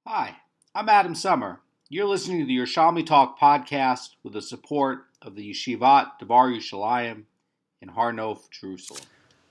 Hi, I'm Adam Summer. You're listening to the Yerushalmi Talk podcast with the support of the Yeshivat Devar Yerushalayim in Har Nof, Jerusalem.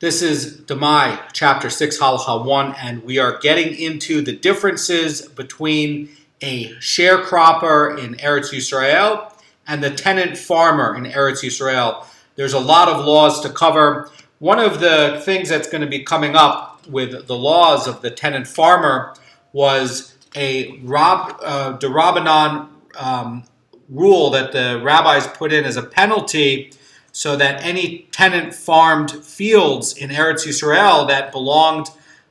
This is Demai, Chapter 6, Halacha 1, and we are getting into the differences between a sharecropper in Eretz Yisrael and the tenant farmer in Eretz Yisrael. There's a lot of laws to cover. One of the things that's going to be coming up with the laws of the tenant farmer was a D'Rabbanan rule that the rabbis put in as a penalty so that any tenant farmed fields in Eretz Yisrael that belonged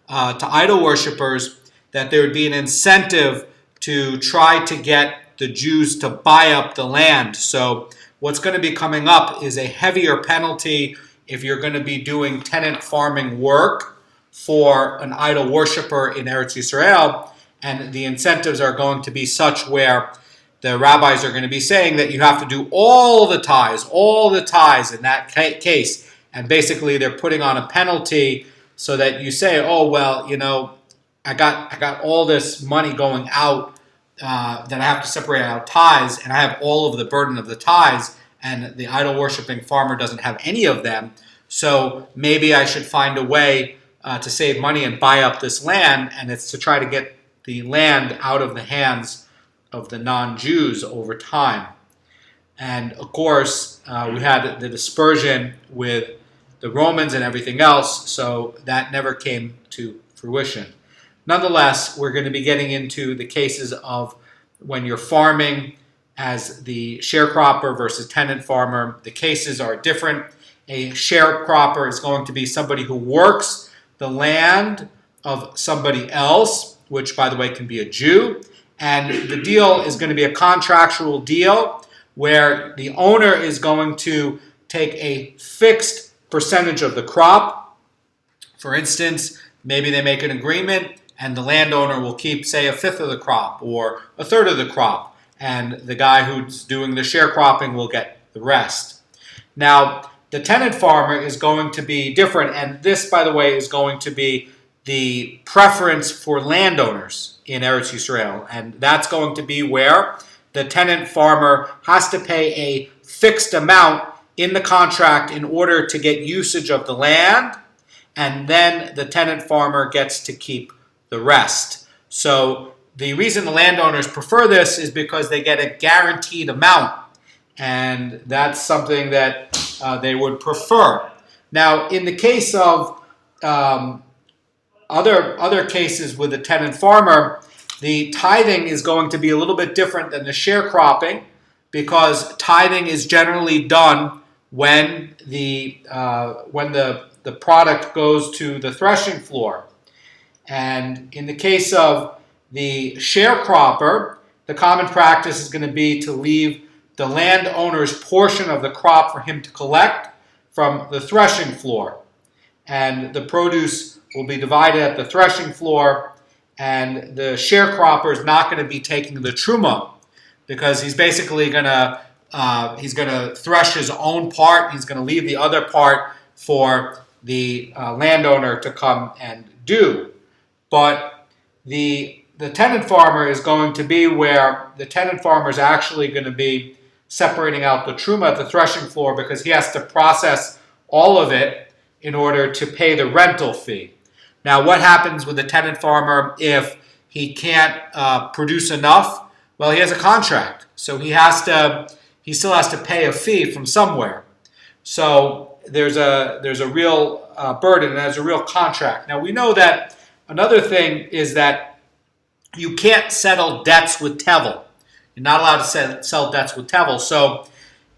to idol worshippers, that there would be an incentive to try to get the Jews to buy up the land. So what's going to be coming up is a heavier penalty if you're going to be doing tenant farming work for an idol worshipper in Eretz Yisrael. And the incentives are going to be such where the rabbis are going to be saying that you have to do all the tithes in that case. And basically they're putting on a penalty so that you say, oh, well, I got all this money going out that I have to separate out tithes, and I have all of the burden of the tithes, and the idol worshiping farmer doesn't have any of them. So maybe I should find a way to save money and buy up this land, and it's to try to get the land out of the hands of the non-Jews over time. And of course, we had the dispersion with the Romans and everything else, so that never came to fruition. Nonetheless, we're going to be getting into the cases of when you're farming as the sharecropper versus tenant farmer. The cases are different. A sharecropper is going to be somebody who works the land of somebody else, which, by the way, can be a Jew. And the deal is going to be a contractual deal where the owner is going to take a fixed percentage of the crop. For instance, maybe they make an agreement and the landowner will keep, say, a fifth of the crop or a third of the crop, and the guy who's doing the sharecropping will get the rest. Now, the tenant farmer is going to be different, and this, by the way, is going to be the preference for landowners in Eretz Yisrael, and that's going to be where the tenant farmer has to pay a fixed amount in the contract in order to get usage of the land, and then the tenant farmer gets to keep the rest. So the reason the landowners prefer this is because they get a guaranteed amount, and that's something that they would prefer. Now, in the case of other cases with the tenant farmer, the tithing is going to be a little bit different than the sharecropping, because tithing is generally done when the product goes to the threshing floor. And in the case of the sharecropper, the common practice is going to be to leave the landowner's portion of the crop for him to collect from the threshing floor. And the produce will be divided at the threshing floor, and the sharecropper is not going to be taking the truma, because he's basically going to thresh his own part. He's going to leave the other part for the landowner to come and do. But the tenant farmer is going to be where the tenant farmer is actually going to be separating out the truma at the threshing floor, because he has to process all of it in order to pay the rental fee. Now, what happens with the tenant farmer if he can't produce enough? Well, he has a contract, so he still has to pay a fee from somewhere. So there's a real burden, and there's a real contract. Now, we know that another thing is that you can't settle debts with tevel. You're not allowed to sell debts with tevel. So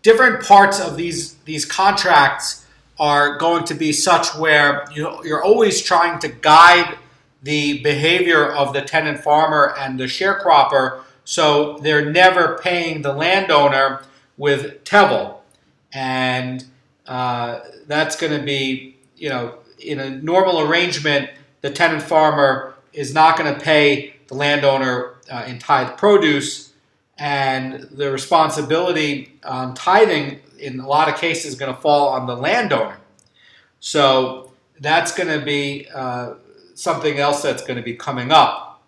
different parts of these contracts are going to be such where you're always trying to guide the behavior of the tenant farmer and the sharecropper, so they're never paying the landowner with tevel. And that's going to be, in a normal arrangement, the tenant farmer is not going to pay the landowner in tithe produce, and the responsibility on tithing in a lot of cases is going to fall on the landowner. So that's going to be something else that's going to be coming up.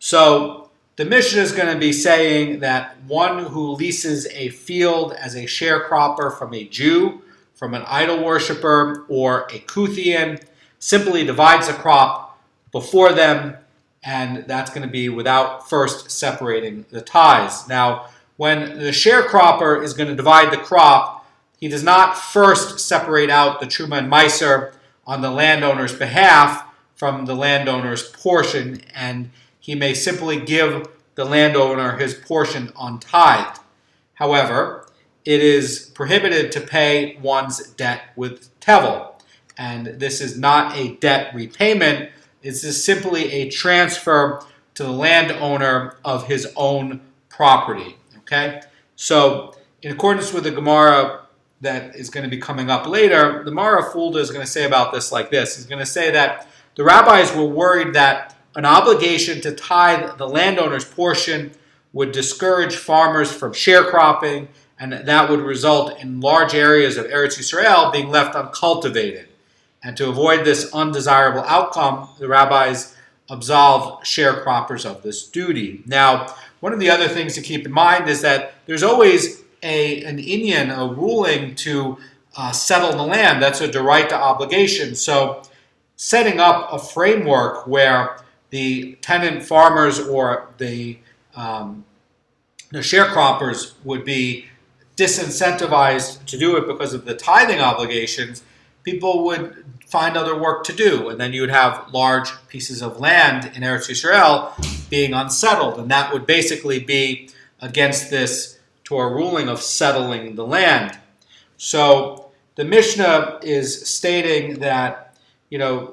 So the Mishnah is going to be saying that one who leases a field as a sharecropper from a Jew, from an idol worshiper, or a Kuthian, simply divides the crop before them, and that's going to be without first separating the tithes. Now, when the sharecropper is going to divide the crop, he does not first separate out the Truma and Meiser on the landowner's behalf from the landowner's portion, and he may simply give the landowner his portion untithed. However, it is prohibited to pay one's debt with tevel, and this is not a debt repayment. This is simply a transfer to the landowner of his own property. Okay? So, in accordance with the Gemara that is going to be coming up later, the Mara Fulda is going to say about this like this. He's going to say that the rabbis were worried that an obligation to tithe the landowner's portion would discourage farmers from sharecropping, and that would result in large areas of Eretz Yisrael being left uncultivated. And to avoid this undesirable outcome, the rabbis absolved sharecroppers of this duty. Now, one of the other things to keep in mind is that there's always an inyan, a ruling to settle the land. That's a deraita obligation. So setting up a framework where the tenant farmers or the sharecroppers would be disincentivized to do it because of the tithing obligations, people would find other work to do, and then you would have large pieces of land in Eretz Yisrael being unsettled, and that would basically be against this Torah ruling of settling the land. So the Mishnah is stating that,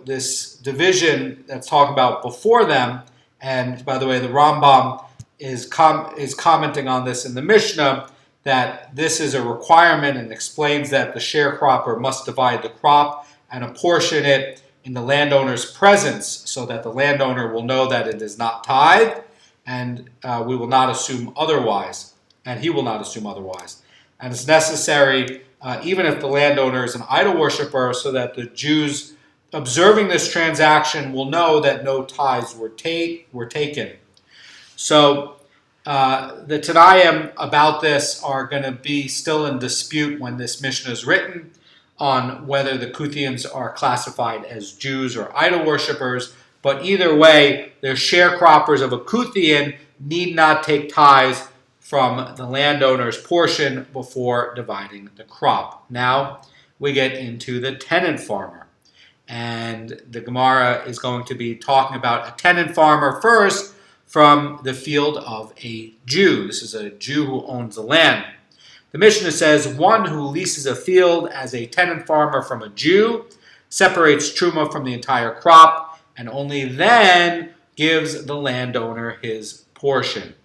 this division that's talked about before them, and by the way, the Rambam is commenting on this in the Mishnah, that this is a requirement and explains that the sharecropper must divide the crop and apportion it in the landowner's presence so that the landowner will know that it is not tithed, and we will not assume otherwise, and he will not assume otherwise. And it's necessary, even if the landowner is an idol worshiper, so that the Jews observing this transaction will know that no tithes were taken. So the Tanaim about this are going to be still in dispute when this Mishnah is written on whether the Kuthians are classified as Jews or idol worshippers, but either way, the sharecroppers of a Kuthian need not take tithes from the landowner's portion before dividing the crop. Now we get into the tenant farmer, and the Gemara is going to be talking about a tenant farmer first from the field of a Jew. This is a Jew who owns the land. The Mishnah says, one who leases a field as a tenant farmer from a Jew separates truma from the entire crop and only then gives the landowner his portion.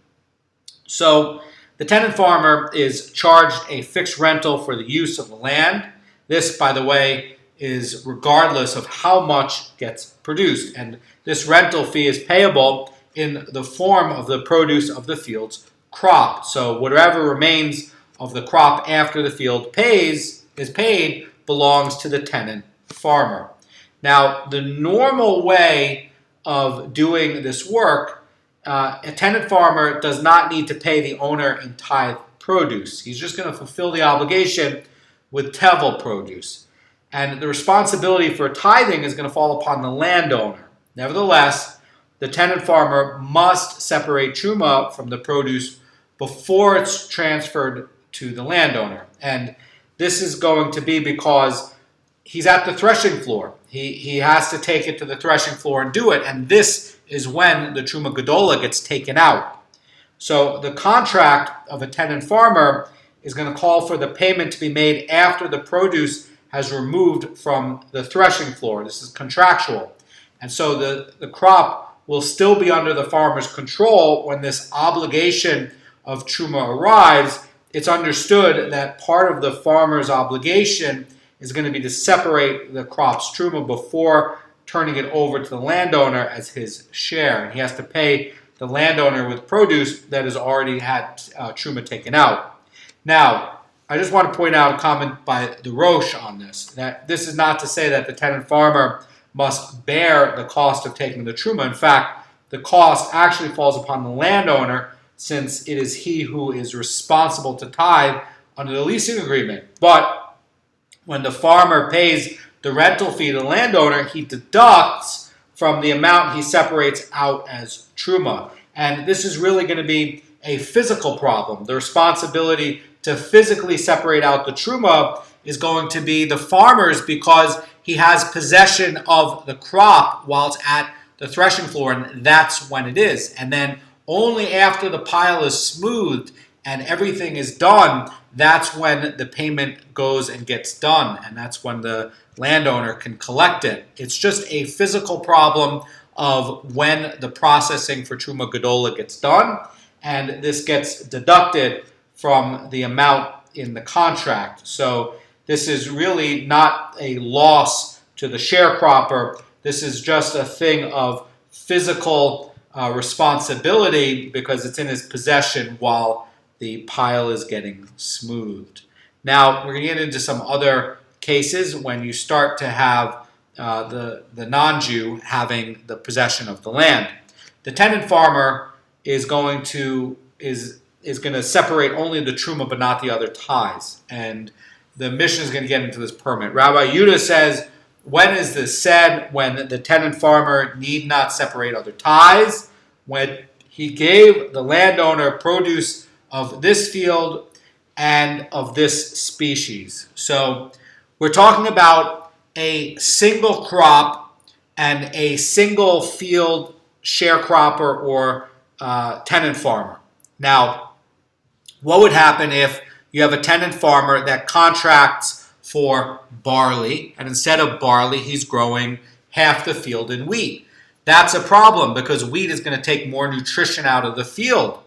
So the tenant farmer is charged a fixed rental for the use of the land. This, by the way, is regardless of how much gets produced, and this rental fee is payable in the form of the produce of the field's crop. So whatever remains of the crop after the field is paid belongs to the tenant farmer. Now, the normal way of doing this work, a tenant farmer does not need to pay the owner in tithe produce. He's just going to fulfill the obligation with tevel produce. And the responsibility for tithing is going to fall upon the landowner. Nevertheless, the tenant farmer must separate truma from the produce before it's transferred to the landowner. And this is going to be because he's at the threshing floor. He has to take it to the threshing floor and do it. And this is when the truma gedola gets taken out. So the contract of a tenant farmer is going to call for the payment to be made after the produce has removed from the threshing floor. This is contractual. And so the crop will still be under the farmer's control when this obligation of truma arrives. It's understood that part of the farmer's obligation is going to be to separate the crop's truma before turning it over to the landowner as his share. And he has to pay the landowner with produce that has already had truma taken out. Now, I just want to point out a comment by the Rosh on this, that this is not to say that the tenant farmer must bear the cost of taking the truma. In fact, the cost actually falls upon the landowner, since it is he who is responsible to tithe under the leasing agreement. But when the farmer pays the rental fee to the landowner, he deducts from the amount he separates out as truma. And this is really going to be a physical problem. The responsibility to physically separate out the truma is going to be the farmer's, because he has possession of the crop while it's at the threshing floor, and that's when it is. And then only after the pile is smoothed and everything is done, that's when the payment goes and gets done, and that's when the landowner can collect it. It's just a physical problem of when the processing for Truma Gedola gets done, and this gets deducted from the amount in the contract. So this is really not a loss to the sharecropper. This is just a thing of physical responsibility, because it's in his possession while the pile is getting smoothed. Now, we're going to get into some other cases when you start to have the non-Jew having the possession of the land. The tenant farmer is going to separate only the truma but not the other tithes. And the Mishnah is going to get into this permit. Rabbi Yudah says, when is this said? When the tenant farmer need not separate other tithes, when he gave the landowner produce of this field and of this species. So we're talking about a single crop and a single field sharecropper or tenant farmer. Now, what would happen if you have a tenant farmer that contracts for barley, and instead of barley, he's growing half the field in wheat? That's a problem, because wheat is going to take more nutrition out of the field.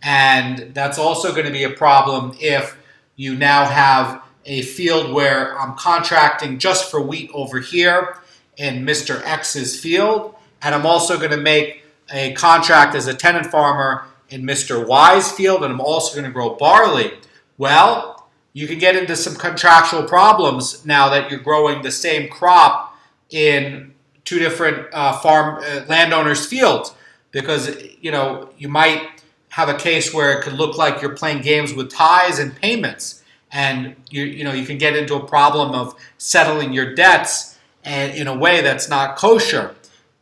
And that's also going to be a problem if you now have a field where I'm contracting just for wheat over here in Mr. X's field, and I'm also going to make a contract as a tenant farmer in Mr. Y's field, and I'm also going to grow barley. Well, you can get into some contractual problems now that you're growing the same crop in two different landowners' fields, because you might have a case where it could look like you're playing games with tithes and payments, and you can get into a problem of settling your debts and in a way that's not kosher.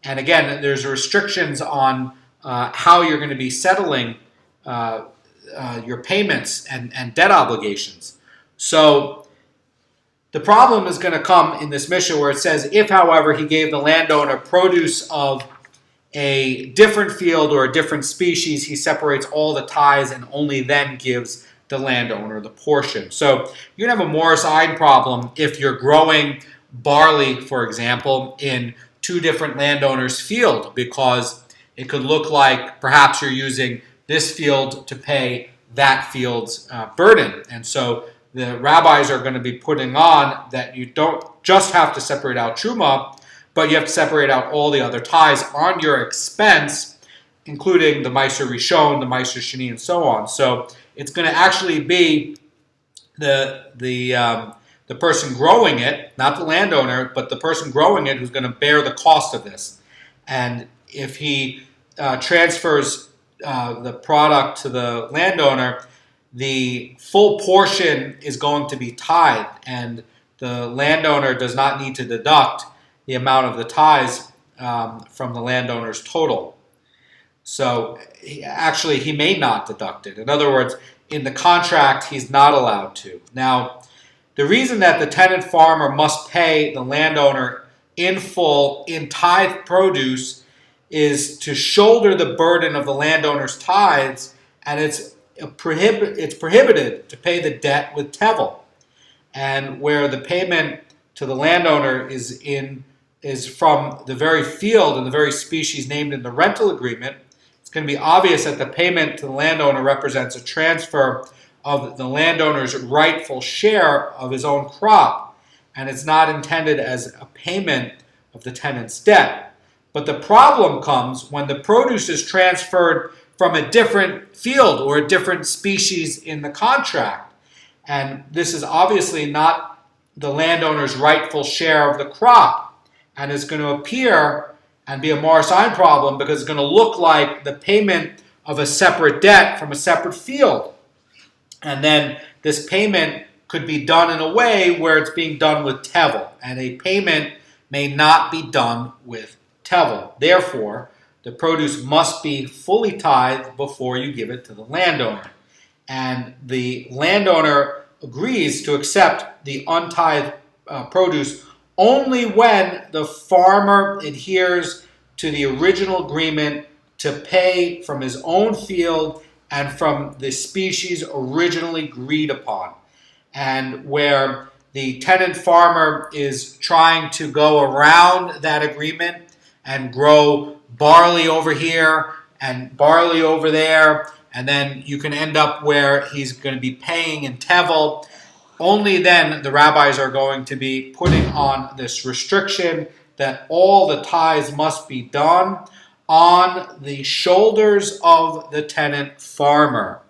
And again, there's restrictions on how you're going to be settling your payments and debt obligations. So the problem is going to come in this Mishnah where it says, if, however, he gave the landowner produce of a different field or a different species, he separates all the tithes and only then gives the landowner the portion. So you're going to have a Morris-Ide problem if you're growing barley, for example, in two different landowners' field, because it could look like perhaps you're using this field to pay that field's burden. And so the rabbis are going to be putting on that you don't just have to separate out truma, but you have to separate out all the other tithes on your expense, including the Meiser Rishon, the Meiser Sheni, and so on. So it's going to actually be the person growing it, not the landowner, but the person growing it who's going to bear the cost of this. And if he transfers the product to the landowner, the full portion is going to be tithed, and the landowner does not need to deduct the amount of the tithes from the landowner's total. So he may not deduct it. In other words, in the contract, he's not allowed to. Now, the reason that the tenant farmer must pay the landowner in full in tithe produce is to shoulder the burden of the landowner's tithes, and it's prohibited to pay the debt with tevel. And where the payment to the landowner is from the very field and the very species named in the rental agreement, it's going to be obvious that the payment to the landowner represents a transfer of the landowner's rightful share of his own crop, and it's not intended as a payment of the tenant's debt. But the problem comes when the produce is transferred from a different field or a different species in the contract. And this is obviously not the landowner's rightful share of the crop, and is going to appear and be a Morris-Ein problem because it's going to look like the payment of a separate debt from a separate field. And then this payment could be done in a way where it's being done with tevel, and a payment may not be done with tevel. Therefore, the produce must be fully tithed before you give it to the landowner. And the landowner agrees to accept the untithed produce only when the farmer adheres to the original agreement to pay from his own field and from the species originally agreed upon. And where the tenant farmer is trying to go around that agreement and grow barley over here and barley over there, and then you can end up where he's going to be paying in tevel, only then the rabbis are going to be putting on this restriction that all the tithes must be done on the shoulders of the tenant farmer.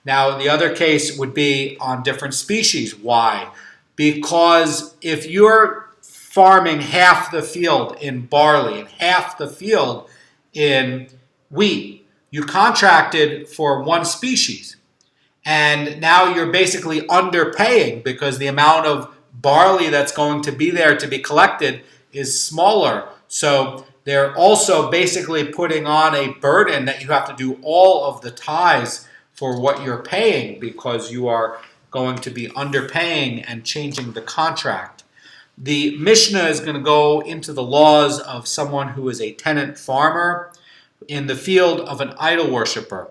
Now, the other case would be on different species. Why? Because if you're farming half the field in barley and half the field in wheat, you contracted for one species. And now you're basically underpaying because the amount of barley that's going to be there to be collected is smaller. So they're also basically putting on a burden that you have to do all of the tithes for what you're paying because you are going to be underpaying and changing the contract. The Mishnah is going to go into the laws of someone who is a tenant farmer in the field of an idol worshiper.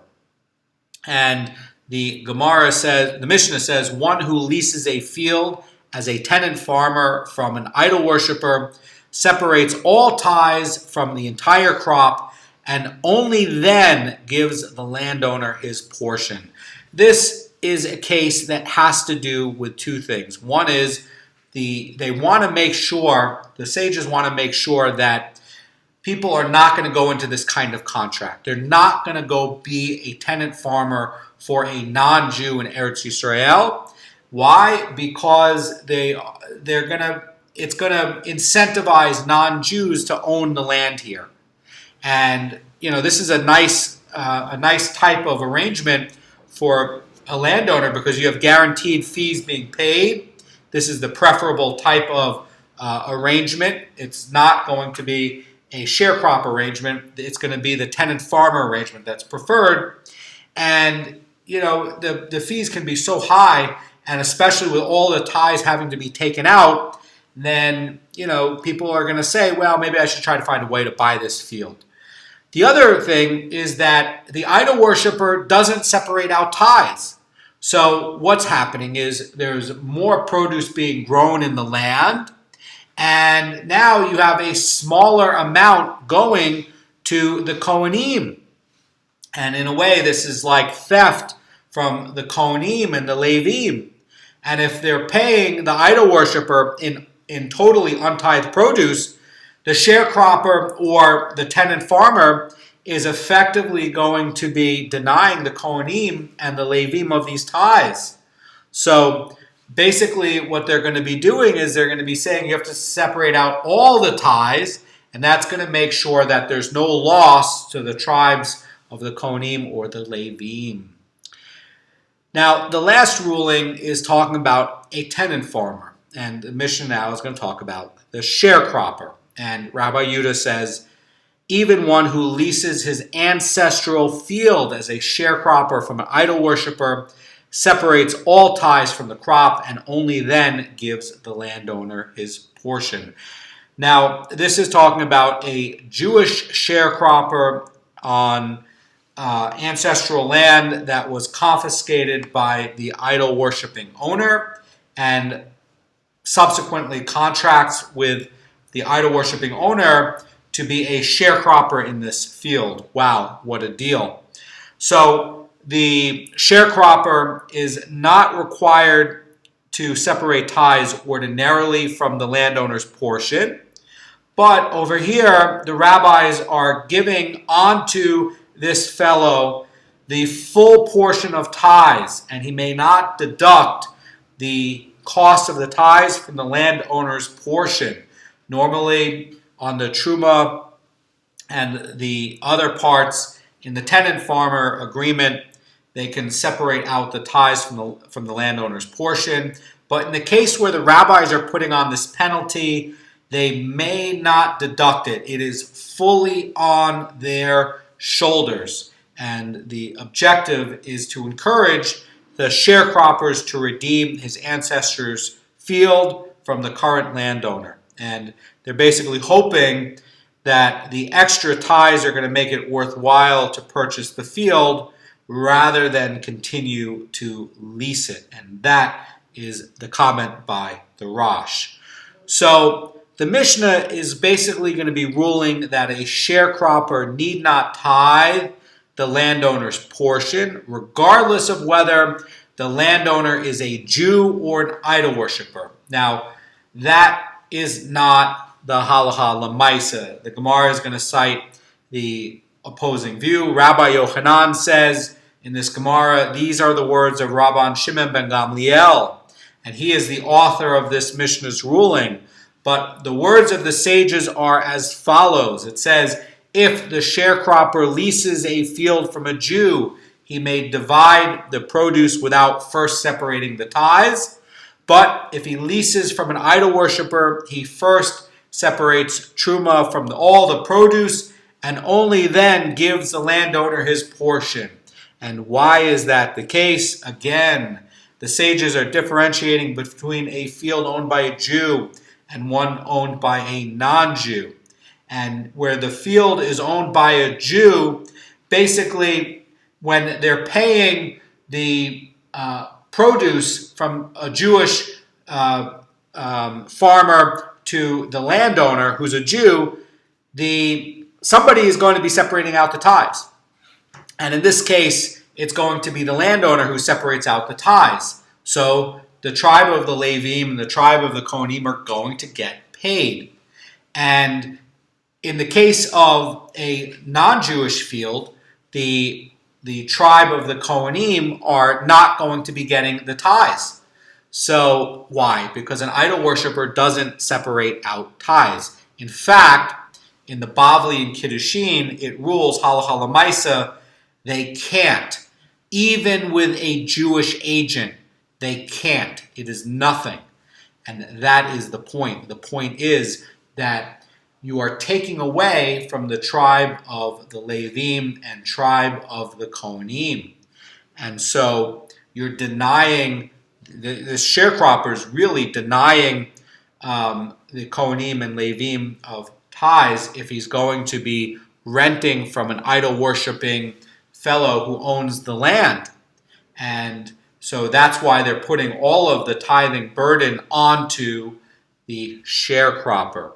And the Mishnah says, one who leases a field as a tenant farmer from an idol worshiper separates all tithes from the entire crop and only then gives the landowner his portion. This is a case that has to do with two things. One is the sages want to make sure that people are not going to go into this kind of contract. They're not going to go be a tenant farmer for a non-Jew in Eretz Yisrael. Why? Because it's going to incentivize non-Jews to own the land here. And this is a nice type of arrangement for a landowner because you have guaranteed fees being paid. This is the preferable type of arrangement. It's not going to be a sharecrop arrangement. It's going to be the tenant farmer arrangement that's preferred. And the fees can be so high, and especially with all the tithes having to be taken out, then people are going to say, well, maybe I should try to find a way to buy this field. The other thing is that the idol worshiper doesn't separate out tithes. So what's happening is there's more produce being grown in the land, and now you have a smaller amount going to the Kohanim. And in a way, this is like theft from the Kohanim and the Levim. And if they're paying the idol worshiper in totally untithed produce, the sharecropper or the tenant farmer is effectively going to be denying the Kohanim and the Levim of these tithes. So basically what they're going to be doing is they're going to be saying you have to separate out all the tithes, and that's going to make sure that there's no loss to the tribes of the Kohanim or the Levim. Now, the last ruling is talking about a tenant farmer, and the Mishnah now is going to talk about the sharecropper. And Rabbi Yehuda says, even one who leases his ancestral field as a sharecropper from an idol worshiper separates all tithes from the crop and only then gives the landowner his portion. Now, this is talking about a Jewish sharecropper on ancestral land that was confiscated by the idol worshipping owner and subsequently contracts with the idol worshipping owner to be a sharecropper in this field. Wow, what a deal. So the sharecropper is not required to separate tithes ordinarily from the landowner's portion, but over here the rabbis are giving onto this fellow the full portion of tithes, and he may not deduct the cost of the tithes from the landowner's portion. Normally, on the Truma And the other parts in the tenant-farmer agreement, they can separate out the tithes from the landowner's portion. But in the case where the rabbis are putting on this penalty, they may not deduct it. It is fully on their shoulders. And the objective is to encourage the sharecroppers to redeem his ancestors' field from the current landowner. And they're basically hoping that the extra tithes are going to make it worthwhile to purchase the field rather than continue to lease it. And that is the comment by the Rosh. So the Mishnah is basically going to be ruling that a sharecropper need not tithe the landowner's portion, regardless of whether the landowner is a Jew or an idol worshiper. Now, that is not the halacha lemaisa. The Gemara is going to cite the opposing view. Rabbi Yochanan says in this Gemara, these are the words of Rabban Shimon ben Gamliel, and he is the author of this Mishnah's ruling. But the words of the sages are as follows. It says, if the sharecropper leases a field from a Jew, he may divide the produce without first separating the tithes. But if he leases from an idol worshiper, he first separates truma from all the produce and only then gives the landowner his portion. And why is that the case? Again, the sages are differentiating between a field owned by a Jew and one owned by a non-Jew. And where the field is owned by a Jew, basically when they're paying the produce from a Jewish farmer to the landowner who's a Jew, somebody is going to be separating out the tithes. And in this case, it's going to be the landowner who separates out the tithes. So the tribe of the Levim and the tribe of the Kohanim are going to get paid. And in the case of a non-Jewish field, the tribe of the Kohanim are not going to be getting the tithes. So why? Because an idol worshiper doesn't separate out tithes. In fact, in the Bavli and Kiddushin, it rules halacha lemaisa, they can't. Even with a Jewish agent, they can't. It is nothing. And that is the point. The point is that you are taking away from the tribe of the Levim and tribe of the Kohanim. And so you're denying, the sharecroppers really denying the Kohanim and Levim of tithes if he's going to be renting from an idol-worshipping fellow who owns the land. And so that's why they're putting all of the tithing burden onto the sharecropper.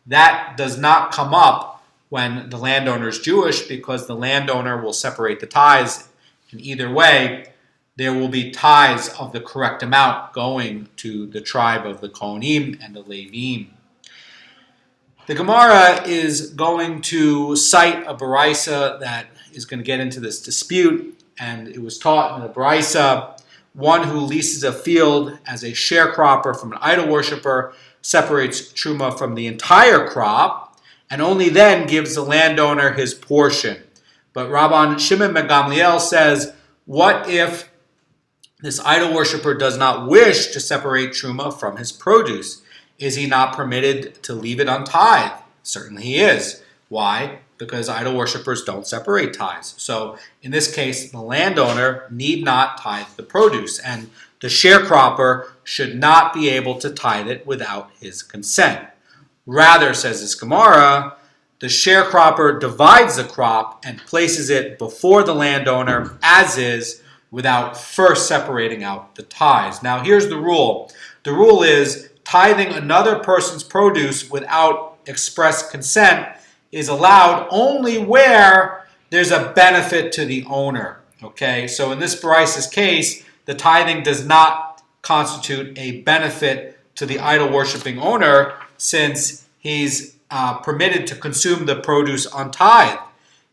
That does not come up when the landowner is Jewish, because the landowner will separate the tithes. And either way, there will be tithes of the correct amount going to the tribe of the Kohanim and the Levim. The Gemara is going to cite a Baraisa that is going to get into this dispute, and it was taught in the Baraisa, one who leases a field as a sharecropper from an idol worshiper separates truma from the entire crop, and only then gives the landowner his portion. But Rabban Shimon ben Gamliel says, what if this idol worshiper does not wish to separate truma from his produce? Is he not permitted to leave it untithed? Certainly he is. Why? Because idol worshippers don't separate tithes. So in this case, the landowner need not tithe the produce, and the sharecropper should not be able to tithe it without his consent. Rather, says this Gemara, the sharecropper divides the crop and places it before the landowner as is, without first separating out the tithes. Now here's the rule. The rule is tithing another person's produce without express consent is allowed only where there's a benefit to the owner. Okay, so in this Baraisa's case, the tithing does not constitute a benefit to the idol-worshipping owner, since he's permitted to consume the produce untithed.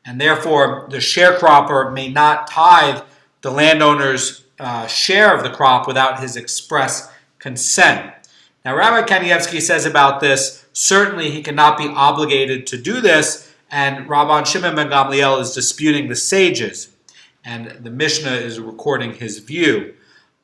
And therefore, the sharecropper may not tithe the landowner's share of the crop without his express consent. Now, Rabbi Kanievsky says about this, certainly he cannot be obligated to do this, And Rabban Shimon ben Gamliel is disputing the sages, and the Mishnah is recording his view.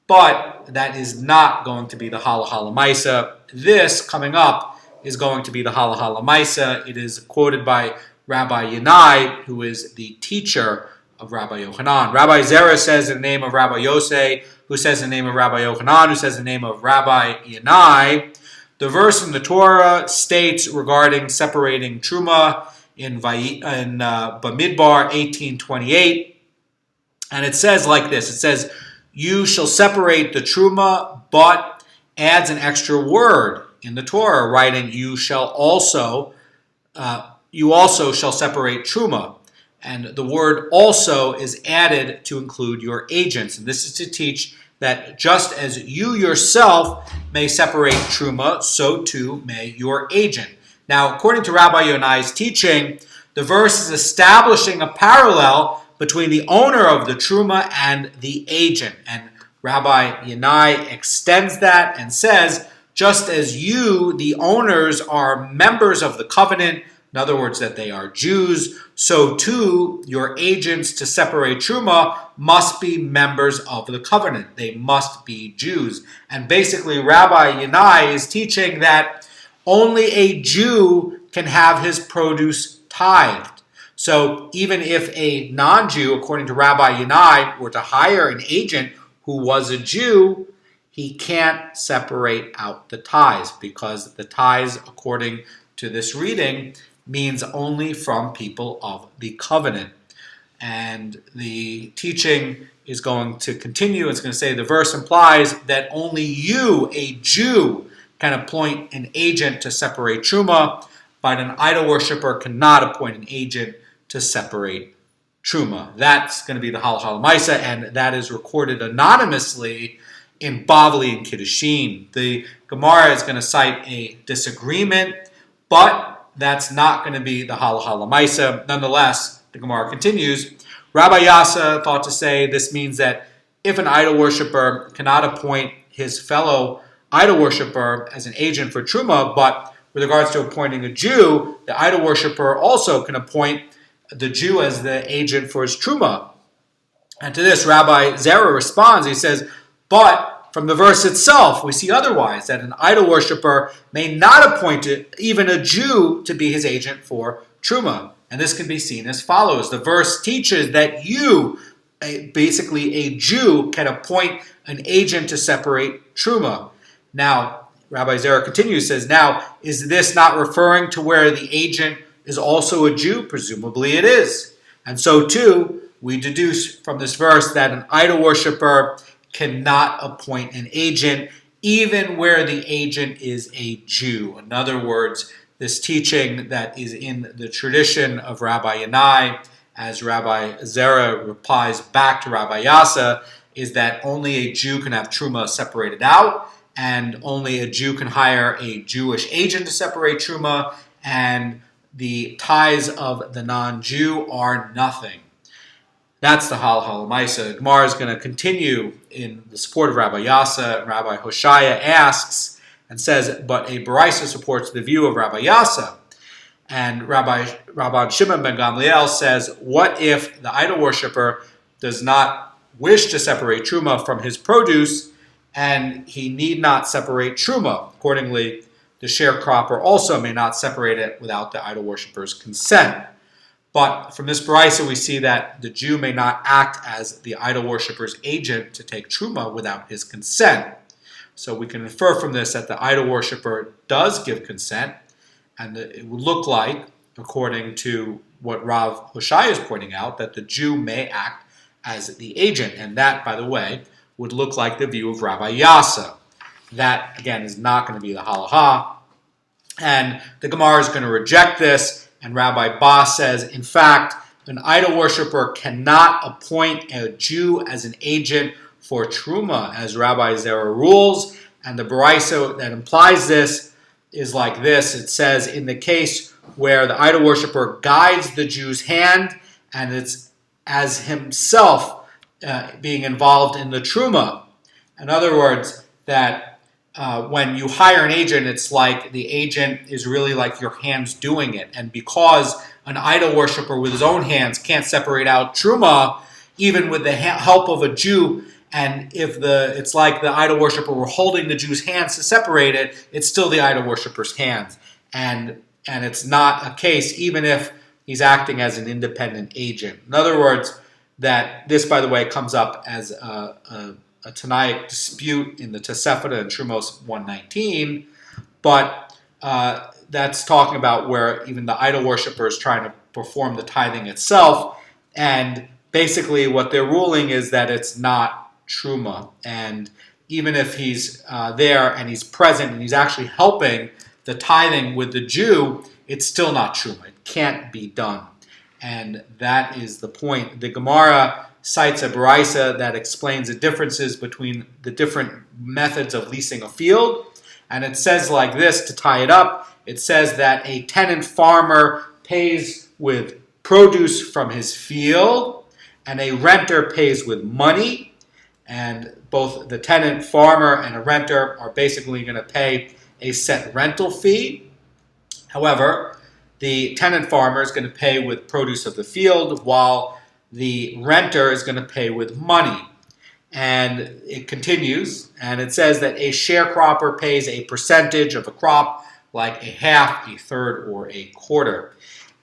But that is not going to be the halacha l'maisa. This, coming up, is going to be the halacha l'maisa. It is quoted by Rabbi Demai, who is the teacher of Rabbi Yochanan. Rabbi Zera says in the name of Rabbi Yosei, who says in the name of Rabbi Yochanan, who says in the name of Rabbi Demai. The verse from the Torah states regarding separating truma in Bamidbar 18:28, and it says like this. It says, "You shall separate the truma," but adds an extra word in the Torah, writing, "You also shall separate truma." And the word "also" is added to include your agents. And this is to teach that just as you yourself may separate truma, so too may your agent. Now, according to Rabbi Yonai's teaching, the verse is establishing a parallel between the owner of the truma and the agent. And Rabbi Yonai extends that and says, just as you, the owners, are members of the covenant, in other words, that they are Jews, so too your agents to separate truma must be members of the covenant. They must be Jews. And basically, Rabbi Yonai is teaching that only a Jew can have his produce tithed. So even if a non-Jew, according to Rabbi Yonai, were to hire an agent who was a Jew, he can't separate out the tithes, because the tithes, according to this reading, means only from people of the covenant. And the teaching is going to continue. It's going to say the verse implies that only you, a Jew, can appoint an agent to separate truma, but an idol worshiper cannot appoint an agent to separate truma. That's going to be the halacha l'maisa, and that is recorded anonymously in Bavli and Kiddushin. The Gemara is going to cite a disagreement, but that's not going to be the halacha l'maisa. Nonetheless, the Gemara continues. Rabbi Yasa thought to say this means that if an idol worshiper cannot appoint his fellow idol worshiper as an agent for truma, but with regards to appointing a Jew, the idol worshiper also can appoint the Jew as the agent for his truma. And to this, Rabbi Zera responds. He says, but from the verse itself, we see otherwise, that an idol worshiper may not appoint even a Jew to be his agent for truma. And this can be seen as follows. The verse teaches that you, basically a Jew, can appoint an agent to separate truma. Now, Rabbi Zera continues, says, now, is this not referring to where the agent is also a Jew? Presumably it is. And so too, we deduce from this verse that an idol worshiper cannot appoint an agent, even where the agent is a Jew. In other words, this teaching that is in the tradition of Rabbi Yonai, as Rabbi Zera replies back to Rabbi Yasa, is that only a Jew can have truma separated out, and only a Jew can hire a Jewish agent to separate truma, and the tithes of the non-Jew are nothing. That's the halacha l'maisa. Gemara is going to continue in the support of Rabbi Yasa. Rabbi Hoshaya asks and says, but a Beraisa supports the view of Rabbi Yasa. And Rabban Shimon ben Gamliel says, what if the idol worshiper does not wish to separate truma from his produce, and he need not separate truma? Accordingly, the sharecropper also may not separate it without the idol worshiper's consent. But from this Beraisa, we see that the Jew may not act as the idol worshiper's agent to take truma without his consent. So we can infer from this that the idol worshiper does give consent, and it would look like, according to what Rav Hoshai is pointing out, that the Jew may act as the agent. And that, by the way, would look like the view of Rabbi Yasa. That, again, is not going to be the halacha. And the Gemara is going to reject this. And Rabbi Ba says, in fact, an idol worshiper cannot appoint a Jew as an agent for truma, as Rabbi Zera rules. And the Beraisa that implies this is like this. It says, in the case where the idol worshiper guides the Jew's hand, and it's as himself being involved in the truma. In other words, that when you hire an agent, it's like the agent is really like your hands doing it. And because an idol worshiper with his own hands can't separate out truma, even with the help of a Jew, and if it's like the idol worshiper were holding the Jew's hands to separate it, it's still the idol worshiper's hands. And it's not a case, even if he's acting as an independent agent. In other words, that this, by the way, comes up as a Tanaic dispute in the Tosefta and Trumos 119, but that's talking about where even the idol worshiper is trying to perform the tithing itself, and basically what they're ruling is that it's not truma, and even if he's there and he's present and he's actually helping the tithing with the Jew, it's still not truma. It can't be done, and that is the point. The Gemara cites a baraisa that explains the differences between the different methods of leasing a field, and it says like this, to tie it up. It says that a tenant farmer pays with produce from his field, and a renter pays with money, and both the tenant farmer and a renter are basically going to pay a set rental fee. However, the tenant farmer is going to pay with produce of the field, while the renter is going to pay with money. And it continues, and it says that a sharecropper pays a percentage of a crop, like a half, a third, or a quarter.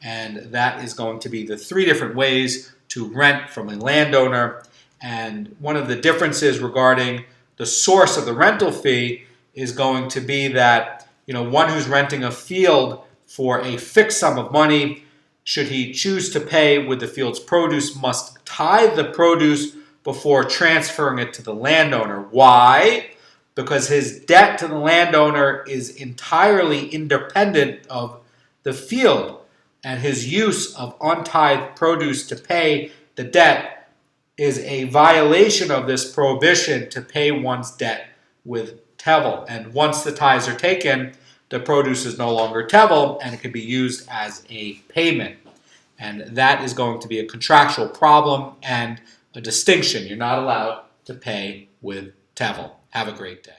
And that is going to be the three different ways to rent from a landowner. And one of the differences regarding the source of the rental fee is going to be that, one who's renting a field for a fixed sum of money, should he choose to pay with the field's produce, must tithe the produce before transferring it to the landowner. Why? Because his debt to the landowner is entirely independent of the field, and his use of untithed produce to pay the debt is a violation of this prohibition to pay one's debt with tevel. And once the tithes are taken, the produce is no longer tevel, and it can be used as a payment. And that is going to be a contractual problem and a distinction. You're not allowed to pay with tevel. Have a great day.